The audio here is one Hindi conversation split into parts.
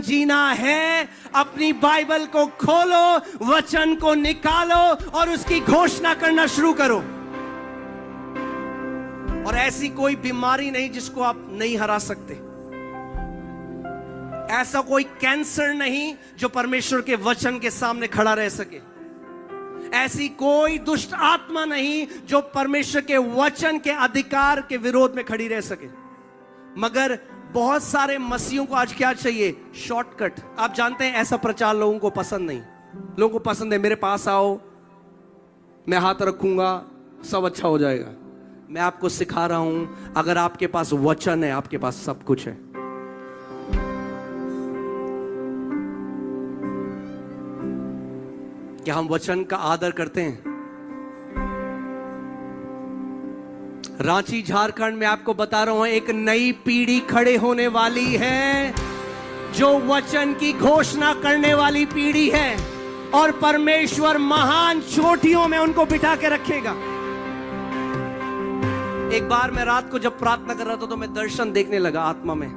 जीना है, अपनी बाइबल को खोलो, वचन को निकालो और उसकी घोषणा करना शुरू करो। और ऐसी कोई बीमारी नहीं जिसको आप नहीं हरा सकते, ऐसा कोई कैंसर नहीं जो परमेश्वर के वचन के सामने खड़ा रह सके, ऐसी कोई दुष्ट आत्मा नहीं जो परमेश्वर के वचन के अधिकार के विरोध में खड़ी रह सके। मगर बहुत सारे मसीहों को आज क्या चाहिए? शॉर्टकट। आप जानते हैं ऐसा प्रचार लोगों को पसंद नहीं। लोगों को पसंद है मेरे पास आओ, मैं हाथ रखूंगा, सब अच्छा हो जाएगा। मैं आपको सिखा रहा हूं, अगर आपके पास वचन है, आपके पास सब कुछ है। क्या हम वचन का आदर करते हैं? रांची झारखंड में आपको बता रहा हूं, एक नई पीढ़ी खड़े होने वाली है जो वचन की घोषणा करने वाली पीढ़ी है, और परमेश्वर महान चोटियों में उनको बिठा के रखेगा। एक बार मैं रात को जब प्रार्थना कर रहा था तो मैं दर्शन देखने लगा आत्मा में,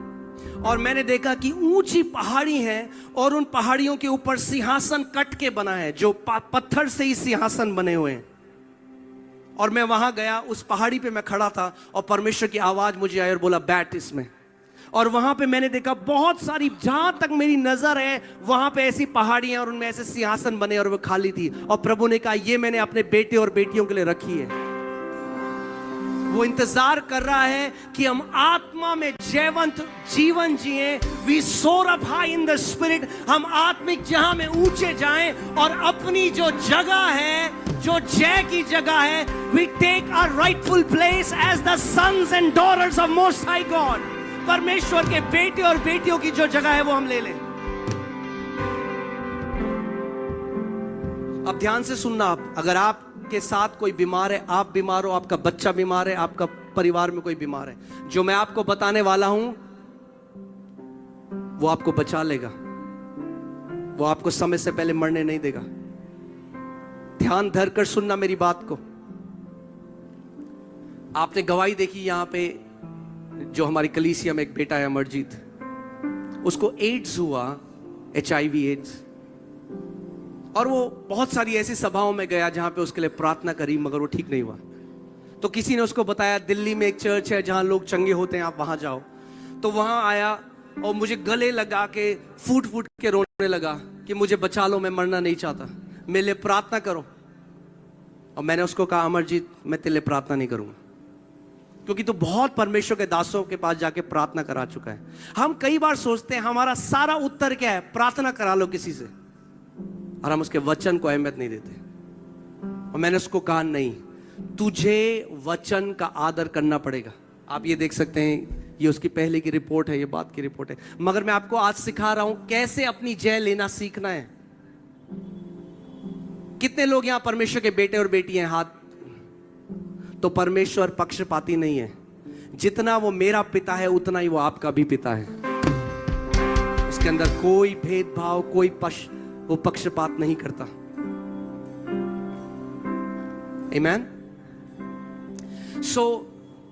और मैंने देखा कि ऊंची पहाड़ी है और उन पहाड़ियों के ऊपर सिंहासन कट के बना है, जो पत्थर से ही सिंहासन बने हुए हैं। और मैं वहां गया, उस पहाड़ी पे मैं खड़ा था और परमेश्वर की आवाज मुझे आई और बोला बैठ इसमें। और वहां पे मैंने देखा बहुत सारी, जहां तक मेरी नजर है वहां पे ऐसी पहाड़ियां और उनमें ऐसे सिंहासन बने और वो खाली थी। और प्रभु ने कहा ये मैंने अपने बेटे और बेटियों के लिए रखी है। वो इंतजार कर रहा है कि हम आत्मा में जयवंत जीवन जिए। वी सोर up high in the spirit. हम आत्मिक जहां में ऊंचे जाएं और अपनी जो जगह है, जो जय की जगह है, we take our rightful place as the sons and daughters of most high God. परमेश्वर के बेटे और बेटियों की जो जगह है वो हम ले लें। अब ध्यान से सुनना। आप अगर आप के साथ कोई बीमार है, आप बीमार हो, आपका बच्चा बीमार है, आपका परिवार में कोई बीमार है, जो मैं आपको बताने वाला हूं वो आपको बचा लेगा। वो आपको समय से पहले मरने नहीं देगा। ध्यान धरकर सुनना मेरी बात को। आपने गवाही देखी यहां पे, जो हमारी कलीसिया में एक बेटा है अमरजीत, उसको एड्स हुआ, HIV एड्स। और वो बहुत सारी ऐसी सभाओं में गया जहां पे उसके लिए प्रार्थना करी, मगर वो ठीक नहीं हुआ। तो किसी ने उसको बताया दिल्ली में एक चर्च है जहां लोग चंगे होते हैं, आप वहां जाओ। तो वहां आया और मुझे गले लगा के फूट फूट के रोने लगा कि मुझे बचा लो, मैं मरना नहीं चाहता, मेरे लिए प्रार्थना करो। और मैंने उसको कहा अमरजीत मैं तेरे लिए प्रार्थना नहीं करूंगा, क्योंकि तू बहुत परमेश्वर के दासों के पास जाके प्रार्थना करा चुका है। हम कई बार सोचते हैं हमारा सारा उत्तर क्या है? प्रार्थना करा लो किसी से, और हम उसके वचन को अहमियत नहीं देते। और मैंने उसको कहा नहीं, तुझे वचन का आदर करना पड़ेगा। आप ये देख सकते हैं, ये उसकी पहले की रिपोर्ट है, ये बात की रिपोर्ट है। मगर मैं आपको आज सिखा रहा हूं कैसे अपनी जय लेना सीखना है। कितने लोग यहां परमेश्वर के बेटे और बेटी हैं? हाथ। तो परमेश्वर पक्षपाती नहीं है। जितना वो मेरा पिता है उतना ही वो आपका भी पिता है। उसके अंदर कोई भेदभाव, कोई वो पक्षपात नहीं करता। आमीन। सो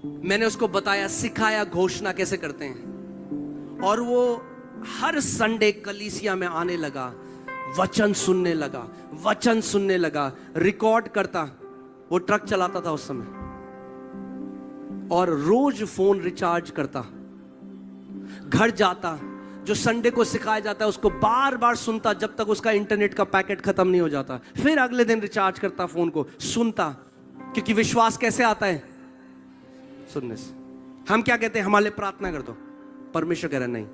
मैंने उसको बताया, सिखाया घोषणा कैसे करते हैं। और वो हर संडे कलीसिया में आने लगा, वचन सुनने लगा, वचन सुनने लगा, रिकॉर्ड करता। वो ट्रक चलाता था उस समय, और रोज फोन रिचार्ज करता। घर जाता, जो संडे को सिखाया जाता है उसको बार बार सुनता जब तक उसका इंटरनेट का पैकेट खत्म नहीं हो जाता। फिर अगले दिन रिचार्ज करता फोन को, सुनता। क्योंकि विश्वास कैसे आता है? सुनने से। हम क्या कहते हैं? हमारे लिए प्रार्थना कर दो। परमेश्वर कह रहा नहीं,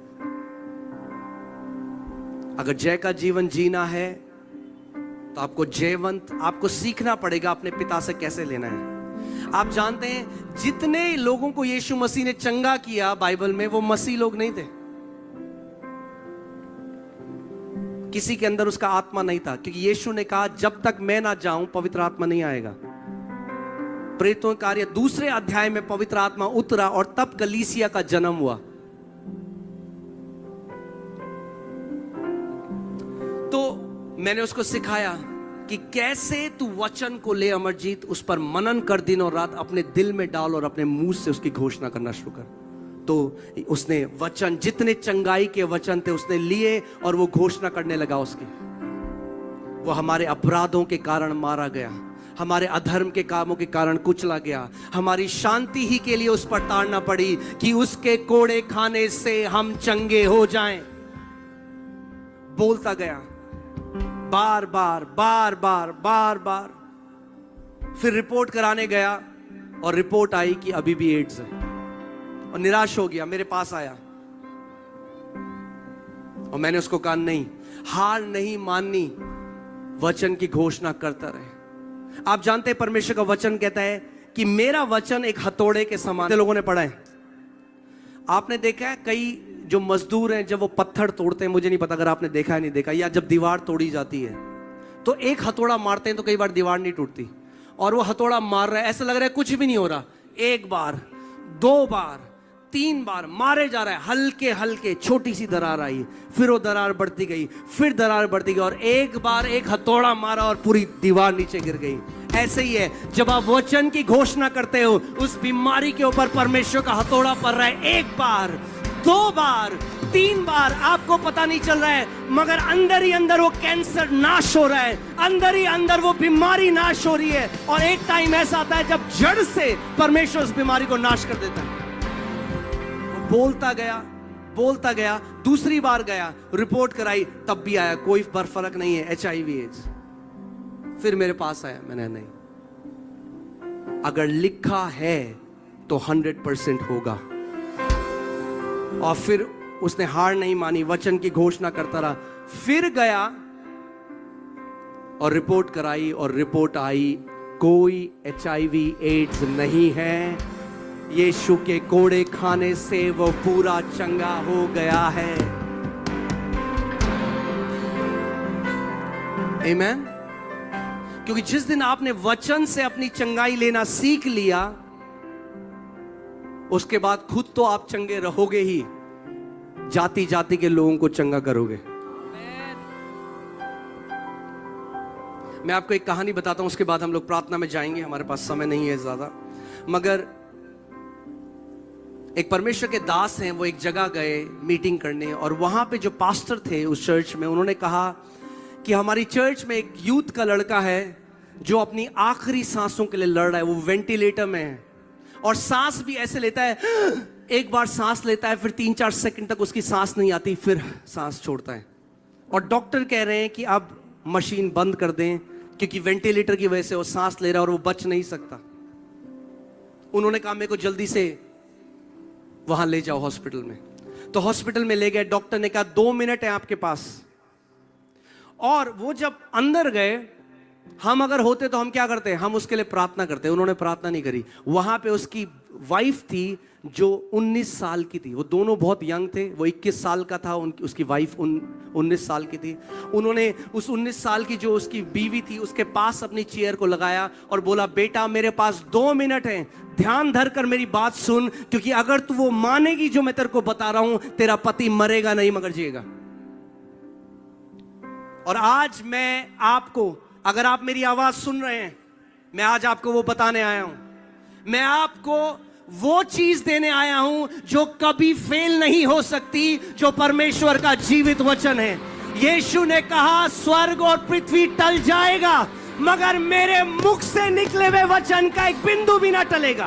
अगर जय का जीवन जीना है तो आपको जयवंत, आपको सीखना पड़ेगा अपने पिता से कैसे लेना है। आप जानते हैं जितने लोगों को यीशु मसीह ने चंगा किया बाइबल में, वो मसीह लोग नहीं थे। किसी के अंदर उसका आत्मा नहीं था, क्योंकि यीशु ने कहा जब तक मैं ना जाऊं पवित्र आत्मा नहीं आएगा। प्रेरितों के कार्य दूसरे अध्याय में पवित्र आत्मा उतरा और तब कलीसिया का जन्म हुआ। तो मैंने उसको सिखाया कि कैसे तू वचन को ले अमरजीत, उस पर मनन कर दिन और रात, अपने दिल में डाल और अपने मुंह से उसकी घोषणा करना शुरू कर। तो उसने वचन, जितने चंगाई के वचन थे उसने लिए और वो घोषणा करने लगा उसकी। वो हमारे अपराधों के कारण मारा गया, हमारे अधर्म के कामों के कारण कुचला गया, हमारी शांति ही के लिए उस पर ताड़ना पड़ी कि उसके कोड़े खाने से हम चंगे हो जाएं। बोलता गया बार बार बार बार बार बार। फिर रिपोर्ट कराने गया और रिपोर्ट आई कि अभी भी एड्स है, और निराश हो गया। मेरे पास आया और मैंने उसको कहा नहीं, हार नहीं माननी, वचन की घोषणा करता रहे। आप जानते हैं परमेश्वर का वचन कहता है कि मेरा वचन एक हथौड़े के समान। लोगों ने पढ़ा है, आपने देखा है कई जो मजदूर हैं जब वो पत्थर तोड़ते हैं, मुझे नहीं पता अगर आपने देखा है नहीं देखा, या जब दीवार तोड़ी जाती है तो एक हथौड़ा मारते हैं तो कई बार दीवार नहीं टूटती, और वो हथौड़ा मार रहा है, ऐसा लग रहा है कुछ भी नहीं हो रहा। एक बार, दो बार, तीन बार मारे जा रहा है, हल्के हल्के छोटी सी दरार आई, फिर वो दरार बढ़ती गई, फिर दरार बढ़ती गई, और एक बार एक हथौड़ा मारा और पूरी दीवार नीचे गिर गई। ऐसे ही है, जब आप वचन की घोषणा करते हो, उस बीमारी के ऊपर परमेश्वर का हथौड़ा पड़ रहा है। एक बार, दो बार, तीन बार, आपको पता नहीं चल रहा है, मगर अंदर ही अंदर वो कैंसर नाश हो रहा है, अंदर ही अंदर वो बीमारी नाश हो रही है। और एक टाइम ऐसा आता है जब जड़ से परमेश्वर उस बीमारी को नाश कर देता है। बोलता बोलता गया, दूसरी बार गया, रिपोर्ट कराई, तब भी आया कोई फर्क नहीं है, HIV एड्स। फिर मेरे पास आया, मैंने नहीं, अगर लिखा है तो 100% होगा। और फिर उसने हार नहीं मानी, वचन की घोषणा करता रहा। फिर गया और रिपोर्ट कराई, और रिपोर्ट आई कोई HIV एड्स नहीं है, यीशु के कोड़े खाने से वो पूरा चंगा हो गया है। आमीन। क्योंकि जिस दिन आपने वचन से अपनी चंगाई लेना सीख लिया, उसके बाद खुद तो आप चंगे रहोगे ही, जाति जाति के लोगों को चंगा करोगे। मैं आपको एक कहानी बताता हूं, उसके बाद हम लोग प्रार्थना में जाएंगे, हमारे पास समय नहीं है ज्यादा। मगर एक परमेश्वर के दास हैं, वो एक जगह गए मीटिंग करने, और वहां पे जो पास्टर थे उस चर्च में, उन्होंने कहा कि हमारी चर्च में एक यूथ का लड़का है जो अपनी आखिरी सांसों के लिए लड़ रहा है, वो वेंटिलेटर में है, और सांस भी ऐसे लेता है, एक बार सांस लेता है, फिर 3-4 सेकंड तक उसकी सांस नहीं आती, फिर सांस छोड़ता है, और डॉक्टर कह रहे हैं कि अब मशीन बंद कर दें, क्योंकि वेंटिलेटर की वजह से वो सांस ले रहा है और वो बच नहीं सकता। उन्होंने कहा मेरे को जल्दी से वहां ले जाओ हॉस्पिटल में। तो हॉस्पिटल में ले गए, डॉक्टर ने कहा 2 मिनट है आपके पास। और वो जब अंदर गए, हम अगर होते तो हम क्या करते, हम उसके लिए प्रार्थना करते। उन्होंने प्रार्थना नहीं करी। वहां पे उसकी वाइफ थी जो 19 साल की थी, वो दोनों बहुत यंग थे, वो 21 साल का था, उसकी वाइफ 19 साल की थी। उन्होंने उस 19 साल की जो उसकी बीवी थी उसके पास अपनी चेयर को लगाया और बोला, बेटा मेरे पास 2 मिनट हैं, ध्यान धर कर मेरी बात सुन, क्योंकि अगर तू वो मानेगी जो मैं तेरे को बता रहा हूं, तेरा पति मरेगा नहीं मगर जिएगा। और आज मैं आपको, अगर आप मेरी आवाज सुन रहे हैं, मैं आज आपको वो बताने आया हूं। मैं आपको वो चीज देने आया हूं जो कभी फेल नहीं हो सकती, जो परमेश्वर का जीवित वचन है। यीशु ने कहा स्वर्ग और पृथ्वी टल जाएगा, मगर मेरे मुख से निकले हुए वचन का एक बिंदु भी ना टलेगा।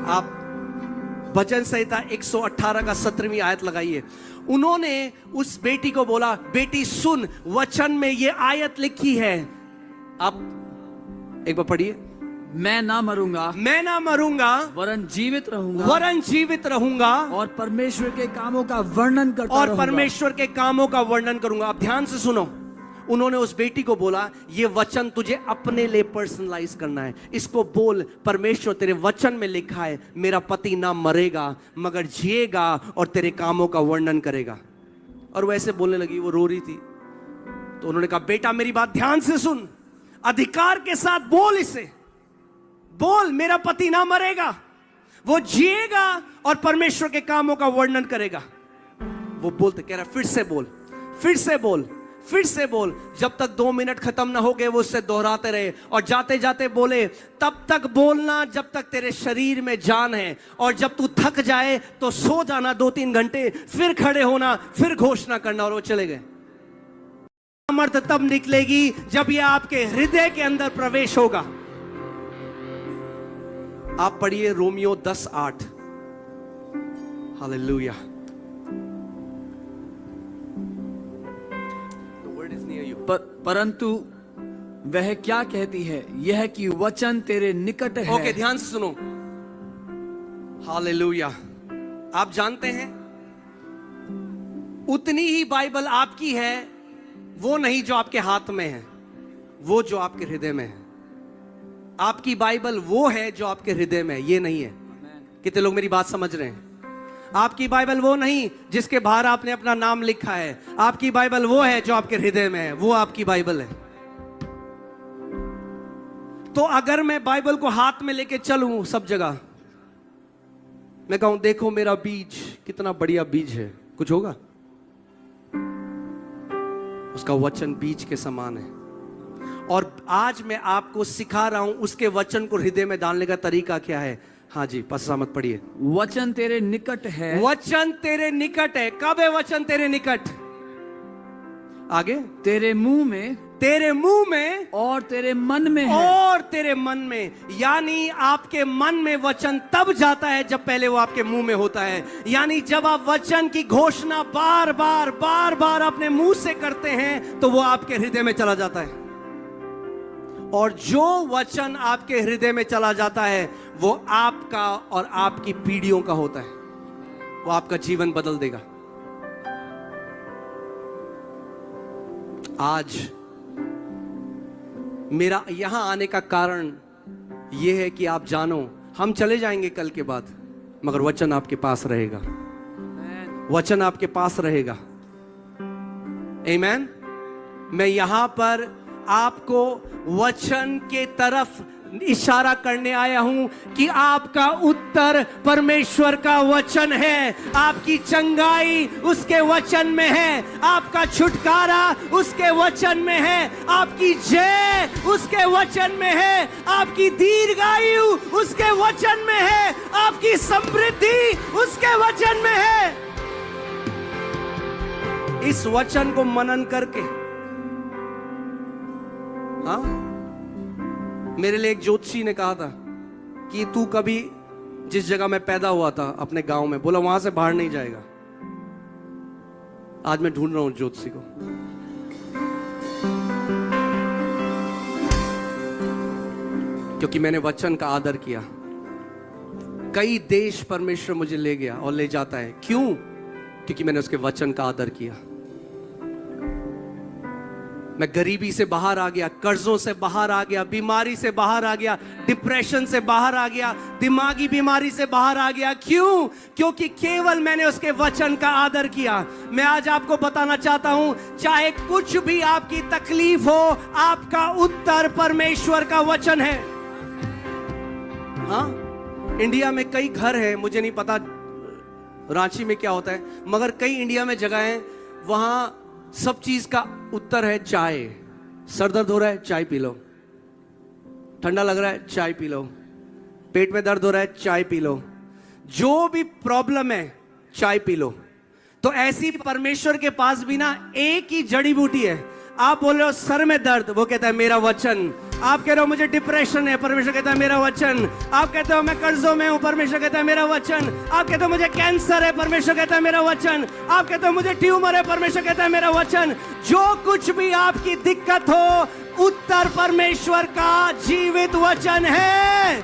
आप भजन संहिता 118 का 17वीं आयत लगाइए। उन्होंने उस बेटी को बोला, बेटी सुन, वचन में ये आयत लिखी है, आप एक बार पढ़िए, मैं ना मरूंगा, मैं ना मरूंगा, वरन जीवित रहूंगा, वरन जीवित रहूंगा, और परमेश्वर के कामों का वर्णन करता और रहूंगा। परमेश्वर के कामों का वर्णन करूंगा। अब ध्यान से सुनो, उन्होंने उस बेटी को बोला, ये वचन तुझे अपने लिए पर्सनलाइज करना है, इसको बोल, परमेश्वर तेरे वचन में लिखा है मेरा पति ना मरेगा मगर जिएगा और तेरे कामों का वर्णन करेगा। और वो ऐसे बोलने लगी, वो रो रही थी। तो उन्होंने कहा, बेटा मेरी बात ध्यान से सुन, अधिकार के साथ बोल, इसे बोल, मेरा पति ना मरेगा, वो जिएगा और परमेश्वर के कामों का वर्णन करेगा। वो बोलते, कह रहा फिर से बोल, फिर से बोल, फिर से बोल। जब तक 2 मिनट खत्म ना हो गए वो उससे दोहराते रहे, और जाते जाते बोले तब तक बोलना जब तक तेरे शरीर में जान है, और जब तू थक जाए तो सो जाना 2-3 घंटे, फिर खड़े होना, फिर घोषणा करना। और वो चले गए। सामर्थ तब निकलेगी जब यह आपके हृदय के अंदर प्रवेश होगा। आप पढ़िए रोमियो 10:8। हालेलुया। परंतु वह क्या कहती है, यह कि वचन तेरे निकट है। ओके, ध्यान से सुनो। हालेलुया। आप जानते हैं उतनी ही बाइबल आपकी है, वो नहीं जो आपके हाथ में है, वो जो आपके हृदय में है। आपकी बाइबल वो है जो आपके हृदय में है, ये नहीं है। कितने लोग मेरी बात समझ रहे हैं? आपकी बाइबल वो नहीं जिसके बाहर आपने अपना नाम लिखा है। आपकी बाइबल वो है जो आपके हृदय में है, वो आपकी बाइबल है। तो अगर मैं बाइबल को हाथ में लेके चलूं सब जगह, मैं कहूं देखो मेरा बीज कितना बढ़िया बीज है, कुछ होगा? उसका वचन बीज के समान है। और आज मैं आपको सिखा रहा हूं उसके वचन को हृदय में डालने का तरीका क्या है। हाँ जी, पास्टर सामत पढ़िए। वचन तेरे निकट है। वचन तेरे निकट है। कब है वचन तेरे निकट? आगे, तेरे मुंह में, तेरे मुंह में और तेरे मन में है। और तेरे मन में, यानी आपके मन में वचन तब जाता है जब पहले वो आपके मुंह में होता है। यानी जब आप वचन की घोषणा बार बार अपने मुंह से करते हैं तो वो आपके हृदय में चला जाता है। और जो वचन आपके हृदय में चला जाता है वो आपका और आपकी पीढ़ियों का होता है। वो आपका जीवन बदल देगा। आज मेरा यहां आने का कारण यह है कि आप जानो, हम चले जाएंगे कल के बाद, मगर वचन आपके पास रहेगा। वचन आपके पास रहेगा। आमीन। मैं यहां पर आपको वचन के तरफ इशारा करने आया हूं कि आपका उत्तर परमेश्वर का वचन है। आपकी चंगाई उसके वचन में है। आपका छुटकारा उसके वचन में है। आपकी जय उसके वचन में है। आपकी दीर्घायु उसके वचन में है। आपकी समृद्धि उसके वचन में है। इस वचन को मनन करके, हाँ, मेरे लिए एक ज्योतिषी ने कहा था कि तू कभी जिस जगह मैं पैदा हुआ था अपने गांव में, बोला वहां से बाहर नहीं जाएगा। आज मैं ढूंढ रहा हूं ज्योतिषी को। क्योंकि मैंने वचन का आदर किया। कई देश परमेश्वर मुझे ले गया और ले जाता है। क्यों? क्योंकि मैंने उसके वचन का आदर किया। मैं गरीबी से बाहर आ गया, कर्जों से बाहर आ गया, बीमारी से बाहर आ गया, डिप्रेशन से बाहर आ गया, दिमागी बीमारी से बाहर आ गया। क्यों? क्योंकि केवल मैंने उसके वचन का आदर किया। मैं आज आपको बताना चाहता हूं, चाहे कुछ भी आपकी तकलीफ हो, आपका उत्तर परमेश्वर का वचन है। हाँ, इंडिया में कई घर हैं, मुझे नहीं पता रांची में क्या होता है, मगर कई इंडिया में जगह हैं वहां सब चीज का उत्तर है चाय। सर दर्द हो रहा है, चाय पी लो। ठंडा लग रहा है, चाय पी लो। पेट में दर्द हो रहा है, चाय पी लो। जो भी प्रॉब्लम है, चाय पी लो। तो ऐसी परमेश्वर के पास भी ना एक ही जड़ी बूटी है। आप बोल रहे हो सर में दर्द, वो कहता है मेरा वचन। आप कह रहे हो मुझे डिप्रेशन है, परमेश्वर कहता है मेरा वचन। आप कहते हो मैं कर्जों में हूं, परमेश्वर कहता है मेरा वचन। आप कहते हो मुझे कैंसर है, परमेश्वर कहता है मेरा वचन। आप कहते हो मुझे ट्यूमर है, परमेश्वर कहता है मेरा वचन। जो कुछ भी आपकी दिक्कत हो, उत्तर परमेश्वर का जीवित वचन है।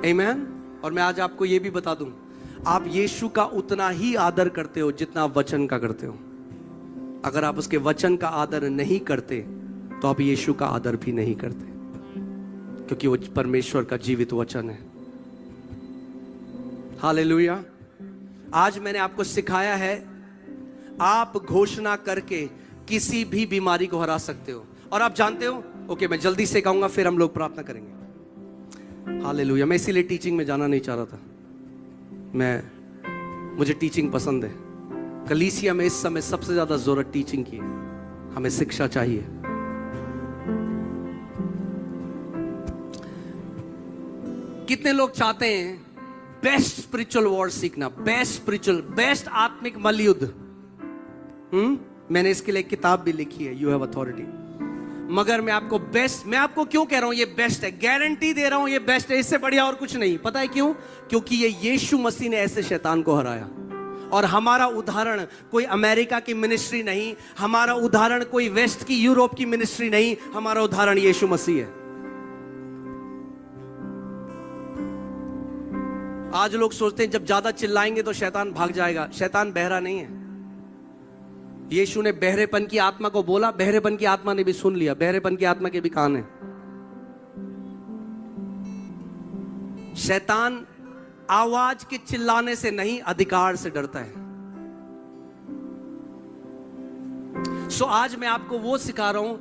आमीन। और मैं आज आपको यह भी बता दूं, आप यीशु का उतना ही आदर करते हो जितना आप वचन का करते हो। अगर आप उसके वचन का आदर नहीं करते तो आप यीशु का आदर भी नहीं करते, क्योंकि वो परमेश्वर का जीवित वचन है। हालेलुया। आज मैंने आपको सिखाया है, आप घोषणा करके किसी भी बीमारी को हरा सकते हो। और आप जानते हो, ओके मैं जल्दी से कहूंगा फिर हम लोग प्रार्थना करेंगे। हालेलुया। मैं इसीलिए टीचिंग में जाना नहीं चाह रहा था। मैं मुझे टीचिंग पसंद है। कलीसिया में इस समय सबसे ज्यादा जरूरत टीचिंग की है। हमें शिक्षा चाहिए। कितने लोग चाहते हैं बेस्ट स्पिरिचुअल वॉर सीखना, बेस्ट आत्मिक मलयुद्ध। मैंने इसके लिए एक किताब भी लिखी है, यू हैव अथॉरिटी। मगर मैं आपको क्यों कह रहा हूं ये बेस्ट है, गारंटी दे रहा हूं ये बेस्ट है, इससे बढ़िया और कुछ नहीं। पता है क्यों? क्योंकि ये यीशु मसीह ने ऐसे शैतान को हराया। और हमारा उदाहरण कोई अमेरिका की मिनिस्ट्री नहीं, हमारा उदाहरण कोई वेस्ट की यूरोप की मिनिस्ट्री नहीं, हमारा उदाहरण यीशु मसीह है। आज लोग सोचते हैं जब ज्यादा चिल्लाएंगे तो शैतान भाग जाएगा। शैतान बहरा नहीं है। यीशु ने बहरेपन की आत्मा को बोला, बहरेपन की आत्मा ने भी सुन लिया, बहरेपन की आत्मा के भी कान है। शैतान आवाज के चिल्लाने से नहीं, अधिकार से डरता है। सो आज मैं आपको वो सिखा रहा हूं,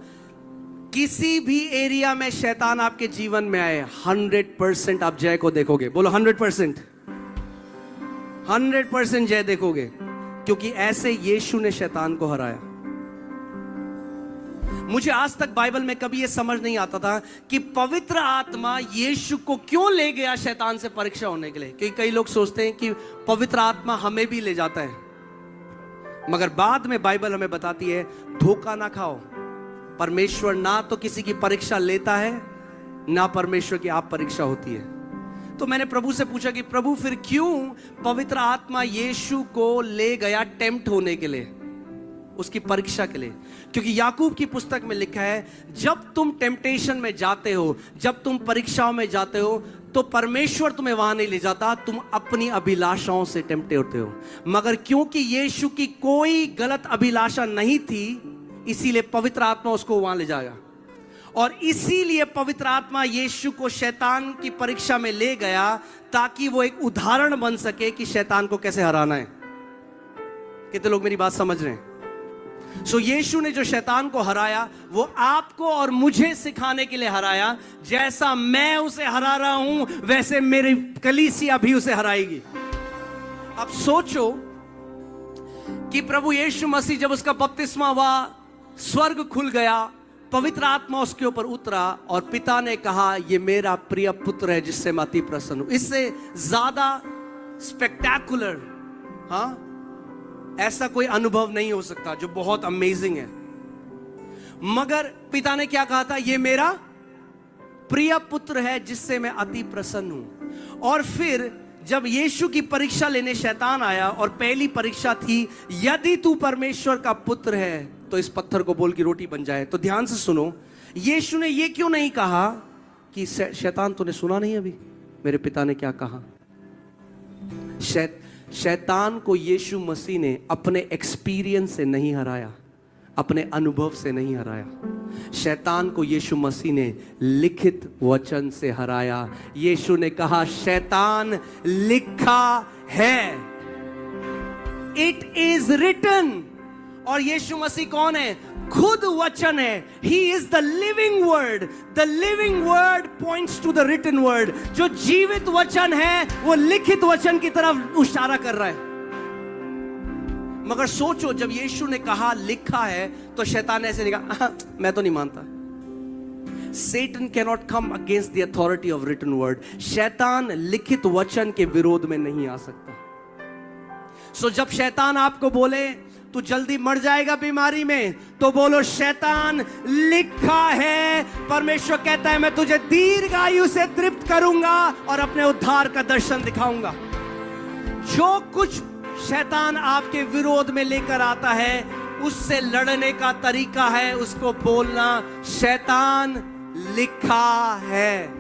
किसी भी एरिया में शैतान आपके जीवन में आए, 100% आप जय को देखोगे। बोलो 100%, 100% जय देखोगे, क्योंकि ऐसे यीशु ने शैतान को हराया। मुझे आज तक बाइबल में कभी यह समझ नहीं आता था कि पवित्र आत्मा यीशु को क्यों ले गया शैतान से परीक्षा होने के लिए। क्योंकि कई लोग सोचते हैं कि पवित्र आत्मा हमें भी ले जाता है, मगर बाद में बाइबल हमें बताती है धोखा ना खाओ। परमेश्वर ना तो किसी की परीक्षा लेता है, ना परमेश्वर की आप परीक्षा होती है। तो मैंने प्रभु से पूछा कि प्रभु फिर क्यों पवित्र आत्मा यीशु को ले गया टेम्प्ट होने के लिए, उसकी परीक्षा के लिए? क्योंकि याकूब की पुस्तक में लिखा है जब तुम टेम्पटेशन में जाते हो, जब तुम परीक्षाओं में जाते हो, तो परमेश्वर तुम्हें वहां नहीं ले जाता, तुम अपनी अभिलाषाओं से टेम्प्ट होते हो। मगर क्योंकि यीशु की कोई गलत अभिलाषा नहीं थी, इसीलिए पवित्र आत्मा उसको वहां ले जाएगा। और इसीलिए पवित्र आत्मा यीशु को शैतान की परीक्षा में ले गया, ताकि वो एक उदाहरण बन सके कि शैतान को कैसे हराना है। कितने लोग मेरी बात समझ रहे हैं? सो यीशु ने जो शैतान को हराया, वो आपको और मुझे सिखाने के लिए हराया। जैसा मैं उसे हरा रहा हूं, वैसे मेरी कलीसिया भी उसे हराएगी। अब सोचो कि प्रभु यीशु मसीह जब उसका बपतिस्मा हुआ, स्वर्ग खुल गया, पवित्र आत्मा उसके ऊपर उतरा और पिता ने कहा ये मेरा प्रिय पुत्र है जिससे मैं अति प्रसन्न हूं। इससे ज्यादा स्पेक्टेकुलर, ऐसा कोई अनुभव नहीं हो सकता जो बहुत अमेजिंग है। मगर पिता ने क्या कहा था? ये मेरा प्रिय पुत्र है जिससे मैं अति प्रसन्न हूं। और फिर जब यीशु की परीक्षा लेने शैतान आया, और पहली परीक्षा थी यदि तू परमेश्वर का पुत्र है तो इस पत्थर को बोल की रोटी बन जाए। तो ध्यान से सुनो, यीशु ने ये क्यों नहीं कहा कि शैतान तूने सुना नहीं अभी मेरे पिता ने क्या कहा? शैतान को यीशु मसीह ने अपने एक्सपीरियंस से नहीं हराया, अपने अनुभव से नहीं हराया। शैतान को यीशु मसीह ने लिखित वचन से हराया। यीशु ने कहा शैतान लिखा है, इट इज रिटन। और यीशु मसीह कौन है? खुद वचन है। He is the living word. The living word points to the written word. जो जीवित वचन है वो लिखित वचन की तरफ इशारा कर रहा है। मगर सोचो, जब यीशु ने कहा लिखा है, तो शैतान ऐसे नहीं कहा मैं तो नहीं मानता। Satan cannot come against the authority of written word. शैतान लिखित वचन के विरोध में नहीं आ सकता। सो जब शैतान आपको बोले तू जल्दी मर जाएगा बीमारी में, तो बोलो शैतान लिखा है। परमेश्वर कहता है मैं तुझे दीर्घायु से तृप्त करूंगा और अपने उद्धार का दर्शन दिखाऊंगा। जो कुछ शैतान आपके विरोध में लेकर आता है, उससे लड़ने का तरीका है उसको बोलना शैतान लिखा है।